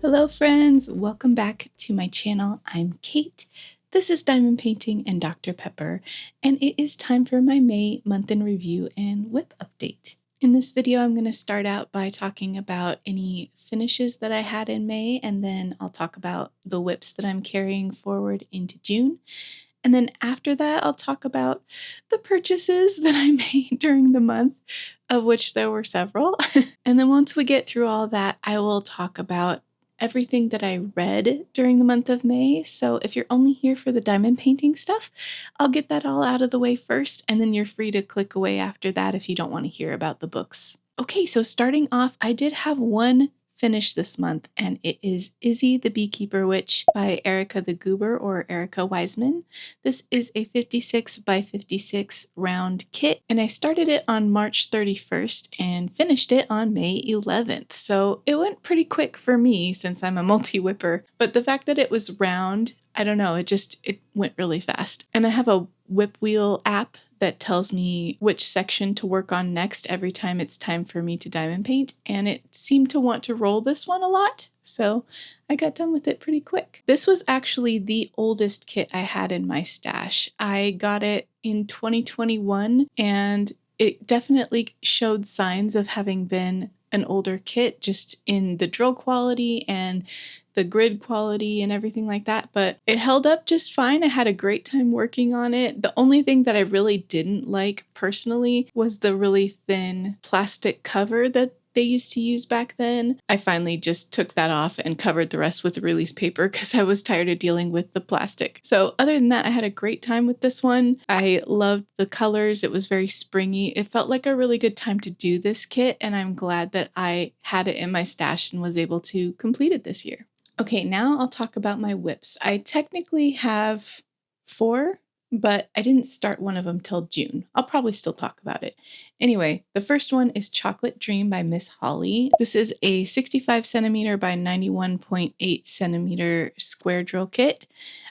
Hello friends, welcome back to my channel. I'm Kate. This is Diamond Painting and Dr. Pepper, and it is time for my May month in review and whip update. In this video, I'm going to start out by talking about any finishes that I had in May, and then I'll talk about the whips that I'm carrying forward into June. And then after that, I'll talk about the purchases that I made during the month, of which there were several. And then once we get through all that, I will talk about everything that I read during the month of May. So if you're only here for the diamond painting stuff, I'll get that all out of the way first, and then you're free to click away after that if you don't want to hear about the books. Okay, so starting off, I did have one finish this month, and it is Izzy the Beekeeper Witch by Erica the Goober, or Erica Wiseman. This is a 56 by 56 round kit, and I started it on March 31st and finished it on May 11th. So it went pretty quick for me since I'm a multi-whipper, but the fact that it was round, I don't know, it went really fast. And I have a whip wheel app that tells me which section to work on next every time it's time for me to diamond paint, and it seemed to want to roll this one a lot, so I got done with it pretty quick. This was actually the oldest kit I had in my stash. I got it in 2021, and it definitely showed signs of having been an older kit, just in the drill quality and the grid quality and everything like that, but it held up just fine. I had a great time working on it. The only thing that I really didn't like personally was the really thin plastic cover that they used to use back then. I finally just took that off and covered the rest with release paper because I was tired of dealing with the plastic. So other than that, I had a great time with this one. I loved the colors. It was very springy. It felt like a really good time to do this kit, and I'm glad that I had it in my stash and was able to complete it this year. Okay, now I'll talk about my whips. I technically have 4, but I didn't start one of them till June. I'll probably still talk about it. Anyway, the first one is Chocolate Dream by Miss Holly. This is a 65 centimeter by 91.8 centimeter square drill kit.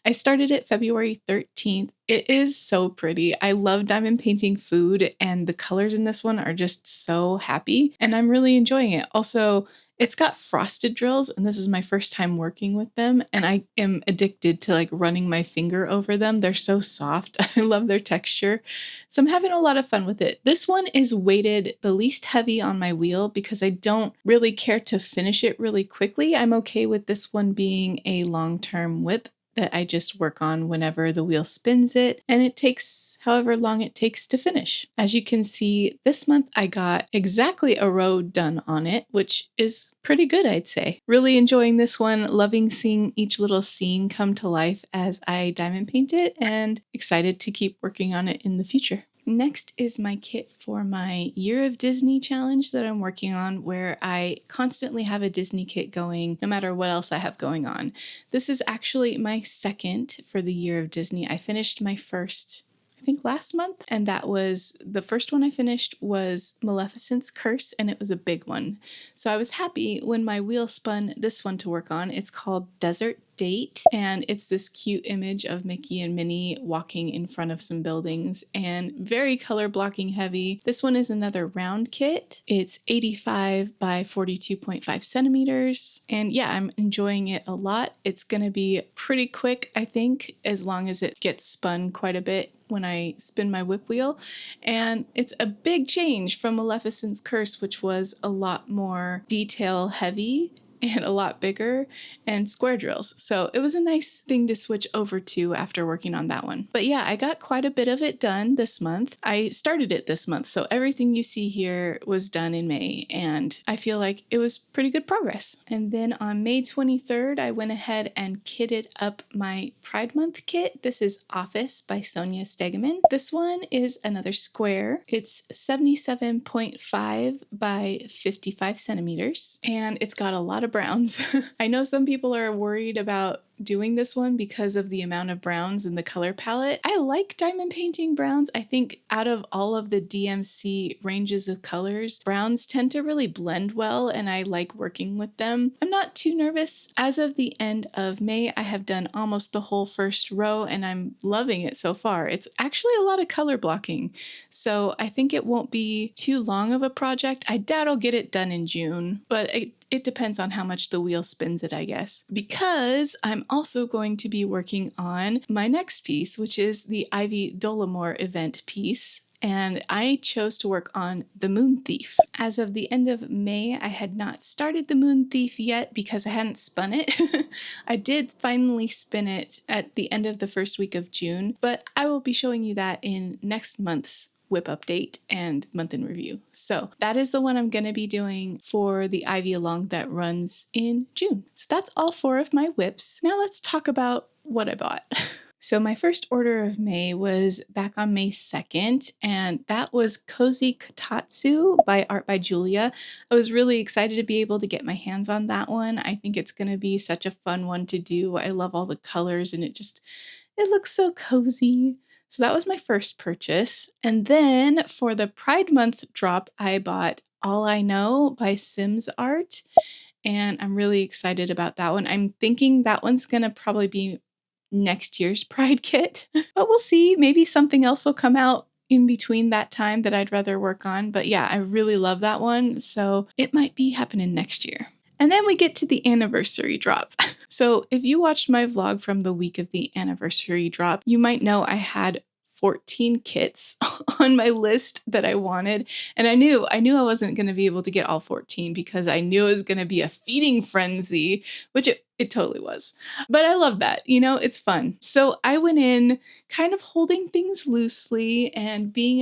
I started it February 13th. It is so pretty. I love diamond painting food, and the colors in this one are just so happy, and I'm really enjoying it. Also, it's got frosted drills, and this is my first time working with them, and I am addicted to like running my finger over them. They're so soft. I love their texture. So I'm having a lot of fun with it. This one is weighted the least heavy on my wheel because I don't really care to finish it really quickly. I'm okay with this one being a long-term whip that I just work on whenever the wheel spins it, and it takes however long it takes to finish. As you can see, this month I got exactly a row done on it, which is pretty good, I'd say. Really enjoying this one, loving seeing each little scene come to life as I diamond paint it, and excited to keep working on it in the future. Next is my kit for my Year of Disney challenge that I'm working on, where I constantly have a Disney kit going no matter what else I have going on. This is actually my second for the Year of Disney. I finished my first, I think, last month, and that was the first one I finished was Maleficent's Curse, and it was a big one. So I was happy when my wheel spun this one to work on. It's called Desert Date, and it's this cute image of Mickey and Minnie walking in front of some buildings, and very color blocking heavy. This one is another round kit. It's 85 by 42.5 centimeters, and yeah, I'm enjoying it a lot. It's gonna be pretty quick, I think, as long as it gets spun quite a bit when I spin my whip wheel, and it's a big change from Maleficent's Curse, which was a lot more detail heavy and a lot bigger and square drills. So it was a nice thing to switch over to after working on that one. But yeah, I got quite a bit of it done this month. I started it this month, so everything you see here was done in May, and I feel like it was pretty good progress. And then on May 23rd, I went ahead and kitted up my Pride Month kit. This is Office by Sonia Stegeman. This one is another square. It's 77.5 by 55 centimeters, and it's got a lot of browns. I know some people are worried about doing this one because of the amount of browns in the color palette. I like diamond painting browns. I think out of all of the DMC ranges of colors, browns tend to really blend well, and I like working with them. I'm not too nervous. As of the end of May, I have done almost the whole first row, and I'm loving it so far. It's actually a lot of color blocking, so I think it won't be too long of a project. I doubt I'll get it done in June, but it depends on how much the wheel spins it, I guess. Because I'm also going to be working on my next piece, which is the Ivy Dollamore event piece. And I chose to work on the Moon Thief. As of the end of May, I had not started the Moon Thief yet because I hadn't spun it. I did finally spin it at the end of the first week of June, but I will be showing you that in next month's whip update and month in review. So that is the one I'm going to be doing for the Ivy Along that runs in June. So that's all 4 of my whips. Now let's talk about what I bought. So my first order of May was back on May 2nd, and that was Cozy Kotatsu by Art by Julia. I was really excited to be able to get my hands on that one. I think it's going to be such a fun one to do. I love all the colors, and it looks so cozy. So that was my first purchase. And then for the Pride Month drop, I bought All I Know by Sims Art, and I'm really excited about that one. I'm thinking that one's going to probably be next year's Pride kit, but we'll see. Maybe something else will come out in between that time that I'd rather work on. But yeah, I really love that one, so it might be happening next year. And then we get to the anniversary drop. So if you watched my vlog from the week of the anniversary drop, you might know I had 14 kits on my list that I wanted. And I knew I wasn't going to be able to get all 14 because I knew it was going to be a feeding frenzy, which it totally was. But I love that, it's fun. So I went in kind of holding things loosely and being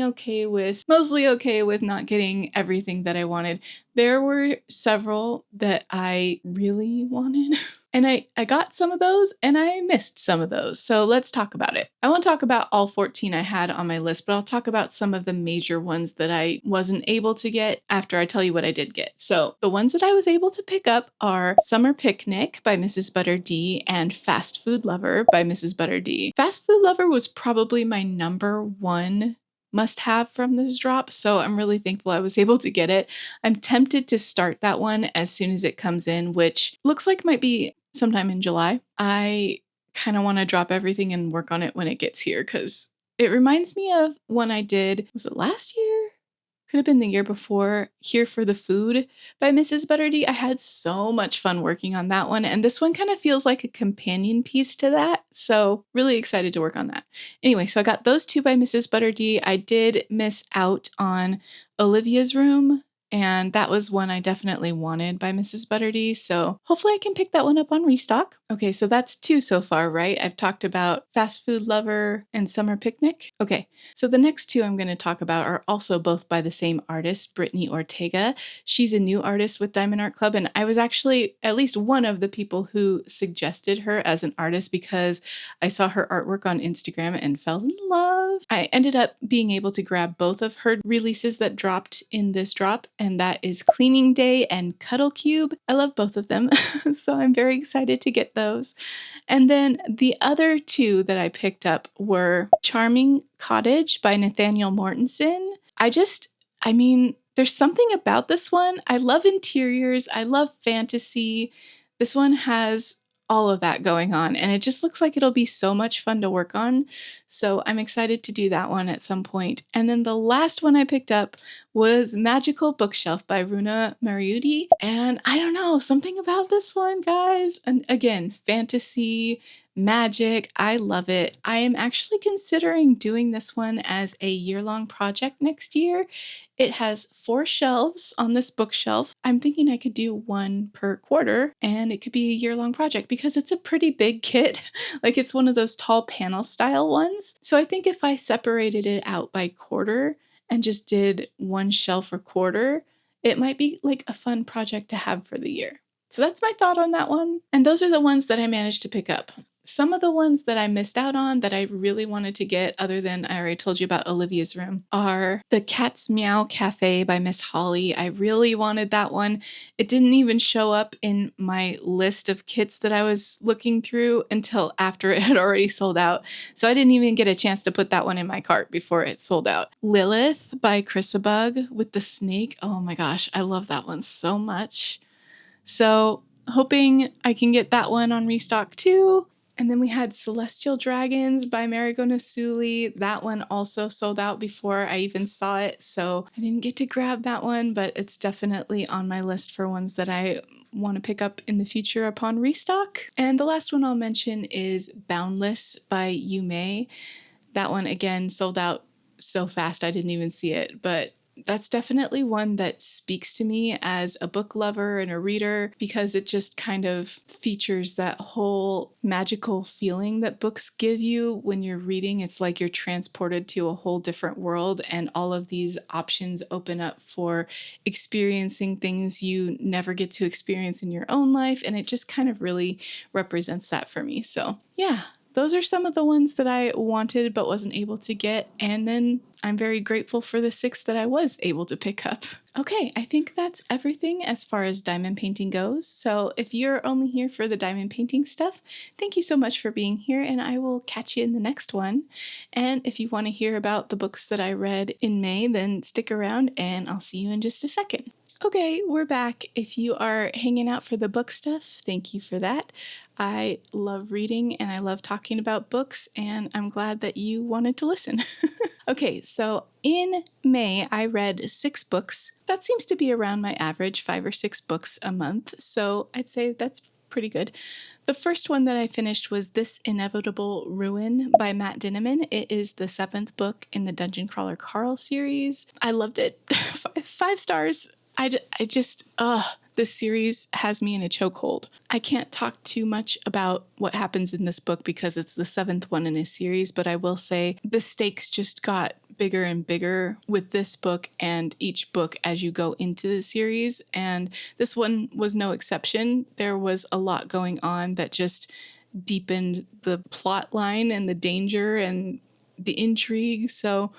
mostly okay with not getting everything that I wanted. There were several that I really wanted. And I got some of those and I missed some of those. So let's talk about it. I won't talk about all 14 I had on my list, but I'll talk about some of the major ones that I wasn't able to get after I tell you what I did get. So the ones that I was able to pick up are Summer Picnic by Mrs. Butter D and Fast Food Lover by Mrs. Butter D. Fast Food Lover was probably my number one must have from this drop, so I'm really thankful I was able to get it. I'm tempted to start that one as soon as it comes in, which looks like might be sometime in July. I kind of want to drop everything and work on it when it gets here because it reminds me of one I did, was it last year? Could have been the year before, Here for the Food by Mrs. Butter D. I had so much fun working on that one, and this one kind of feels like a companion piece to that, so really excited to work on that. Anyway, so I got those 2 by Mrs. Butter D. I did miss out on Olivia's Room, and that was one I definitely wanted by Mrs. Butter D, so hopefully I can pick that one up on restock. Okay, so that's 2 so far, right? I've talked about Fast Food Lover and Summer Picnic. Okay, so the next 2 I'm going to talk about are also both by the same artist, Brittany Ortega. She's a new artist with Diamond Art Club, and I was actually at least one of the people who suggested her as an artist because I saw her artwork on Instagram and fell in love. I ended up being able to grab both of her releases that dropped in this drop, and that is Cleaning Day and Cuddle Cube. I love both of them, so I'm very excited to get those. And then the other 2 that I picked up were Charming Cottage by Nathaniel Mortensen. There's something about this one. I love interiors. I love fantasy. This one has all of that going on, and it just looks like it'll be so much fun to work on. So I'm excited to do that one at some point. And then the last one I picked up was Magical Bookshelf by Runa Mariuti. And I don't know, something about this one, guys. And again, fantasy, magic, I love it. I am actually considering doing this one as a year-long project next year. It has 4 shelves on this bookshelf. I'm thinking I could do 1 per quarter, and it could be a year-long project because it's a pretty big kit. Like, it's one of those tall panel style ones. So I think if I separated it out by quarter and just did 1 shelf a quarter, it might be like a fun project to have for the year. So that's my thought on that one. And those are the ones that I managed to pick up. Some of the ones that I missed out on that I really wanted to get, other than I already told you about Olivia's Room, are The Cat's Meow Cafe by Miss Holly. I really wanted that one. It didn't even show up in my list of kits that I was looking through until after it had already sold out. So I didn't even get a chance to put that one in my cart before it sold out. Lilith by Chrisabug with the snake. Oh my gosh, I love that one so much. So hoping I can get that one on restock too. And then we had Celestial Dragons by Marigo Nasuli. That one also sold out before I even saw it, so I didn't get to grab that one, but it's definitely on my list for ones that I want to pick up in the future upon restock. And the last one I'll mention is Boundless by Yume. That one, again, sold out so fast I didn't even see it, but that's definitely one that speaks to me as a book lover and a reader, because it just kind of features that whole magical feeling that books give you when you're reading. It's like you're transported to a whole different world, and all of these options open up for experiencing things you never get to experience in your own life, and it just kind of really represents that for me. So yeah, those are some of the ones that I wanted but wasn't able to get, and then I'm very grateful for the 6 that I was able to pick up. Okay, I think that's everything as far as diamond painting goes. So if you're only here for the diamond painting stuff, thank you so much for being here, and I will catch you in the next one. And if you want to hear about the books that I read in May, then stick around and I'll see you in just a second. Okay, we're back. If you are hanging out for the book stuff, thank you for that. I love reading and I love talking about books, and I'm glad that you wanted to listen. Okay, so in May, I read 6 books. That seems to be around my average, 5 or 6 books a month, so I'd say that's pretty good. The first one that I finished was This Inevitable Ruin by Matt Dinniman. It is the 7th book in the Dungeon Crawler Carl series. I loved it. 5 stars. This series has me in a chokehold. I can't talk too much about what happens in this book because it's the 7th one in a series, but I will say the stakes just got bigger and bigger with this book and each book as you go into the series, and this one was no exception. There was a lot going on that just deepened the plot line and the danger and the intrigue, so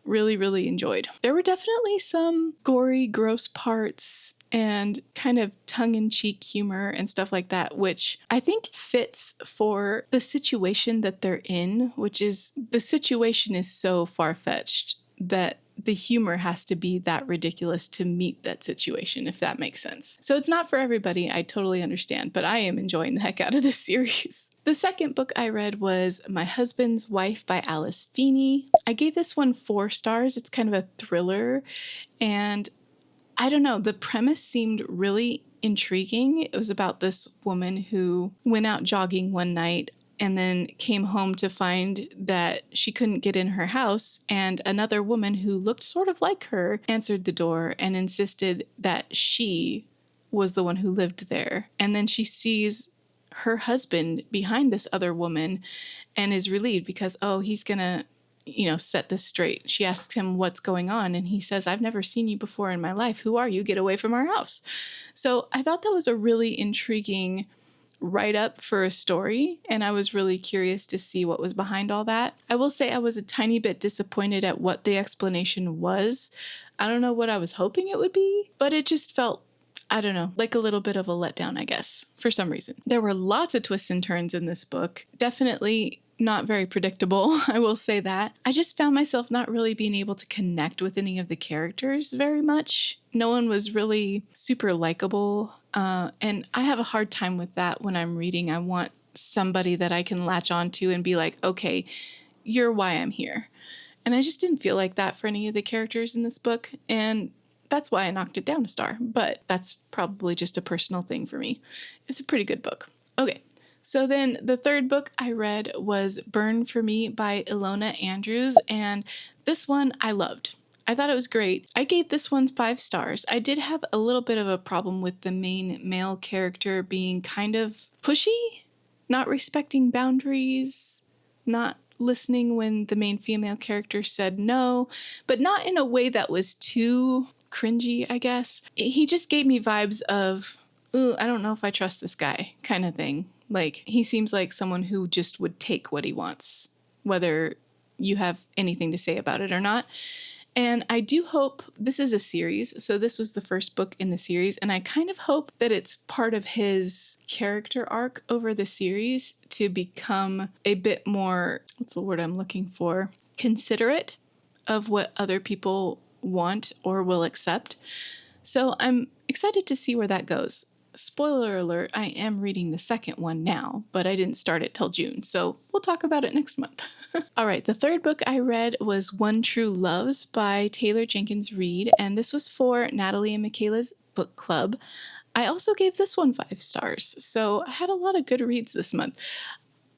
really, really enjoyed. There were definitely some gory, gross parts and kind of tongue-in-cheek humor and stuff like that, which I think fits for the situation that they're in, which is the situation is so far-fetched that the humor has to be that ridiculous to meet that situation, if that makes sense. So it's not for everybody, I totally understand, but I am enjoying the heck out of this series. The second book I read was My Husband's Wife by Alice Feeney. I gave this one 4 stars. It's kind of a thriller, and I don't know, the premise seemed really intriguing. It was about this woman who went out jogging one night and then came home to find that she couldn't get in her house, and another woman who looked sort of like her answered the door and insisted that she was the one who lived there. And then she sees her husband behind this other woman and is relieved because, oh, he's gonna, set this straight. She asks him what's going on, and he says, I've never seen you before in my life. Who are you? Get away from our house. So I thought that was a really intriguing write up for a story, and I was really curious to see what was behind all that. I will say I was a tiny bit disappointed at what the explanation was. I don't know what I was hoping it would be, but it just felt, I don't know, like a little bit of a letdown, I guess, for some reason. There were lots of twists and turns in this book. Definitely not very predictable, I will say that. I just found myself not really being able to connect with any of the characters very much. No one was really super likable, and I have a hard time with that when I'm reading. I want somebody that I can latch onto and be like, okay, you're why I'm here. And I just didn't feel like that for any of the characters in this book, and that's why I knocked it down a star, but that's probably just a personal thing for me. It's a pretty good book. Okay. So then the third book I read was Burn for Me by Ilona Andrews, and this one I loved. I thought it was great. I gave this one 5 stars. I did have a little bit of a problem with the main male character being kind of pushy, not respecting boundaries, not listening when the main female character said no, but not in a way that was too cringy, I guess. He just gave me vibes of, ooh, I don't know if I trust this guy kind of thing. Like, he seems like someone who just would take what he wants, whether you have anything to say about it or not. And I do hope this is a series. So this was the first book in the series. And I kind of hope that it's part of his character arc over the series to become a bit more, what's the word I'm looking for? Considerate of what other people want or will accept. So I'm excited to see where that goes. Spoiler alert, I am reading the second one now, but I didn't start it till June, so we'll talk about it next month. All right, the third book I read was One True Loves by Taylor Jenkins Reid, and this was for Natalie and Michaela's book club. I also gave this one 5 stars, so I had a lot of good reads this month.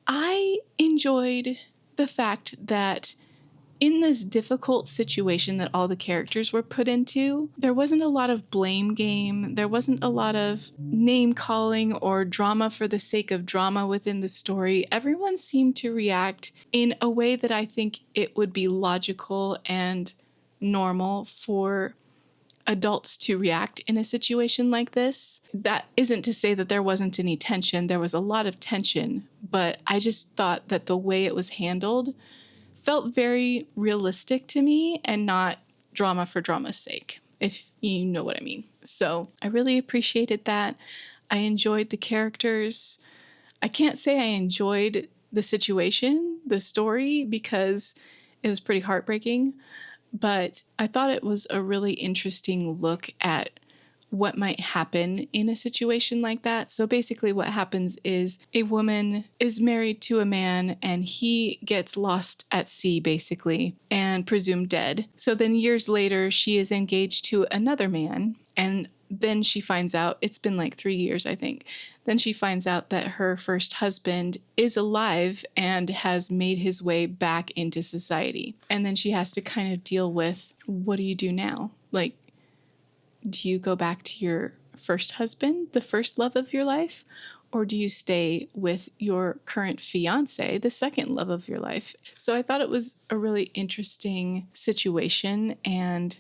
I enjoyed the fact that in this difficult situation that all the characters were put into, there wasn't a lot of blame game. There wasn't a lot of name calling or drama for the sake of drama within the story. Everyone seemed to react in a way that I think it would be logical and normal for adults to react in a situation like this. That isn't to say that there wasn't any tension. There was a lot of tension, but I just thought that the way it was handled felt very realistic to me and not drama for drama's sake, if you know what I mean. So I really appreciated that. I enjoyed the characters. I can't say I enjoyed the situation, the story, because it was pretty heartbreaking, but I thought it was a really interesting look at what might happen in a situation like that. So basically what happens is a woman is married to a man and he gets lost at sea basically and presumed dead. So then years later she is engaged to another man, and then she finds out, it's been like 3 years I think, then she finds out that her first husband is alive and has made his way back into society. And then she has to kind of deal with, what do you do now? Like, do you go back to your first husband, the first love of your life? Or do you stay with your current fiance, the second love of your life? So I thought it was a really interesting situation and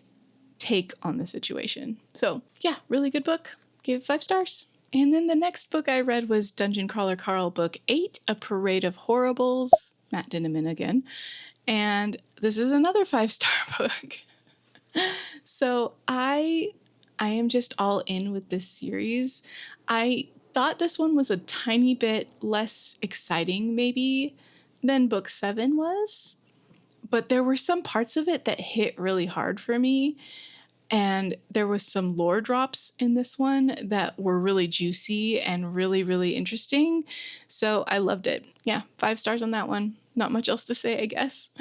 take on the situation. So yeah, really good book. Gave it 5 stars. And then the next book I read was Dungeon Crawler Carl Book 8, A Parade of Horribles, Matt Dinniman again. And this is another 5-star book. So I am just all in with this series. I thought this one was a tiny bit less exciting maybe than book 7 was, but there were some parts of it that hit really hard for me. And there was some lore drops in this one that were really juicy and really, really interesting. So I loved it. Yeah, 5 stars on that one. Not much else to say, I guess.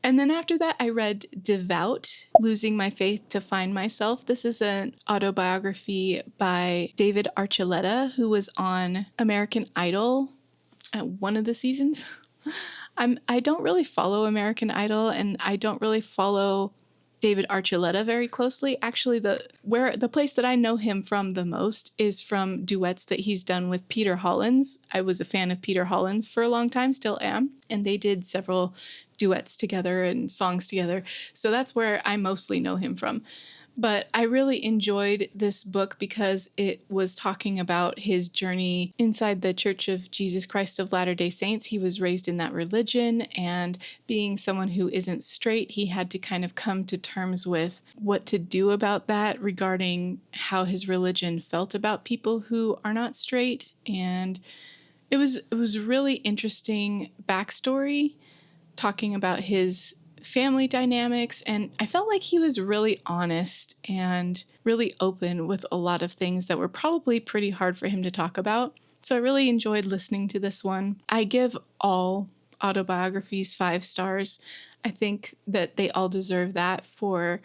And then after that, I read Devout, Losing My Faith to Find Myself. This is an autobiography by David Archuleta, who was on American Idol at one of the seasons. I don't really follow American Idol, and I don't really follow David Archuleta very closely. Actually, the place that I know him from the most is from duets that he's done with Peter Hollins. I was a fan of Peter Hollins for a long time, still am, and they did several duets together and songs together. So that's where I mostly know him from. But I really enjoyed this book because it was talking about his journey inside the Church of Jesus Christ of Latter-day Saints. He was raised in that religion, and being someone who isn't straight, he had to kind of come to terms with what to do about that regarding how his religion felt about people who are not straight. And it was really interesting backstory, talking about his family dynamics, and I felt like he was really honest and really open with a lot of things that were probably pretty hard for him to talk about. So I really enjoyed listening to this one. I give all autobiographies 5 stars. I think that they all deserve that for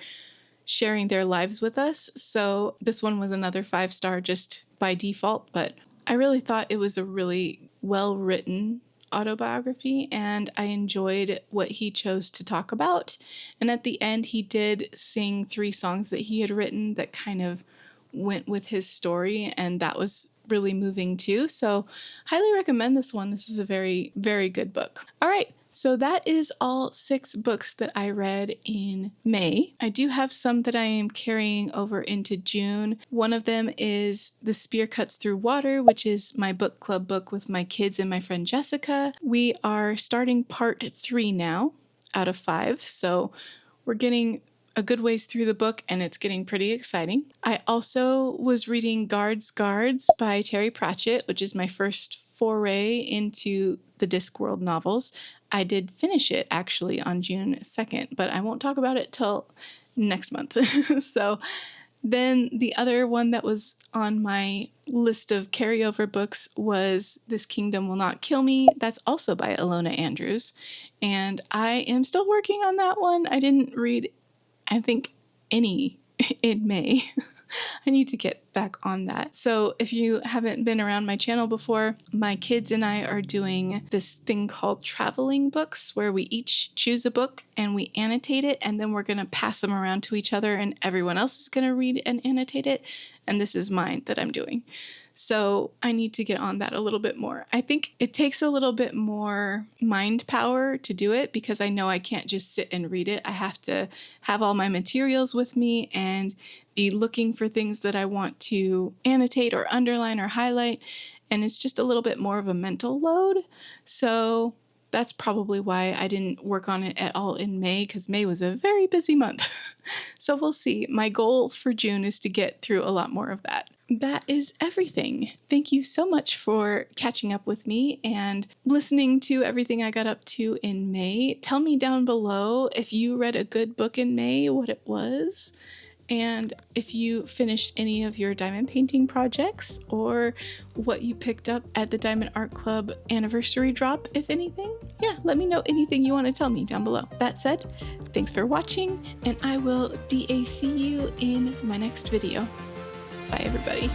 sharing their lives with us. So this one was another 5-star just by default, but I really thought it was a really well-written autobiography, and I enjoyed what he chose to talk about. And at the end, he did sing 3 songs that he had written that kind of went with his story, and that was really moving too. So highly recommend this one. This is a very, very good book. All right, So that is all 6 books that I read in May. I do have some that I am carrying over into June. One of them is The Spear Cuts Through Water, which is my book club book with my kids and my friend Jessica. We are starting part 3 now out of 5, so we're getting a good ways through the book and it's getting pretty exciting. I also was reading Guards by Terry Pratchett, which is my first foray into the Discworld novels. I did finish it actually on June 2nd, but I won't talk about it till next month. So then the other one that was on my list of carryover books was This Kingdom Will Not Kill Me. That's also by Ilona Andrews. And I am still working on that one. I didn't read, I think, any in May. I need to get back on that. So if you haven't been around my channel before, my kids and I are doing this thing called traveling books, where we each choose a book and we annotate it, and then we're going to pass them around to each other and everyone else is going to read and annotate it. And this is mine that I'm doing. So I need to get on that a little bit more. I think it takes a little bit more mind power to do it because I know I can't just sit and read it. I have to have all my materials with me and be looking for things that I want to annotate or underline or highlight. And it's just a little bit more of a mental load. So that's probably why I didn't work on it at all in May, because May was a very busy month. So we'll see. My goal for June is to get through a lot more of that. That is everything. Thank you so much for catching up with me and listening to everything I got up to in May. Tell me down below if you read a good book in May, what it was, and if you finished any of your diamond painting projects or what you picked up at the Diamond Art Club anniversary drop, if anything. Yeah, let me know anything you want to tell me down below. That said, thanks for watching, and I will DAC you in my next video. Bye, everybody.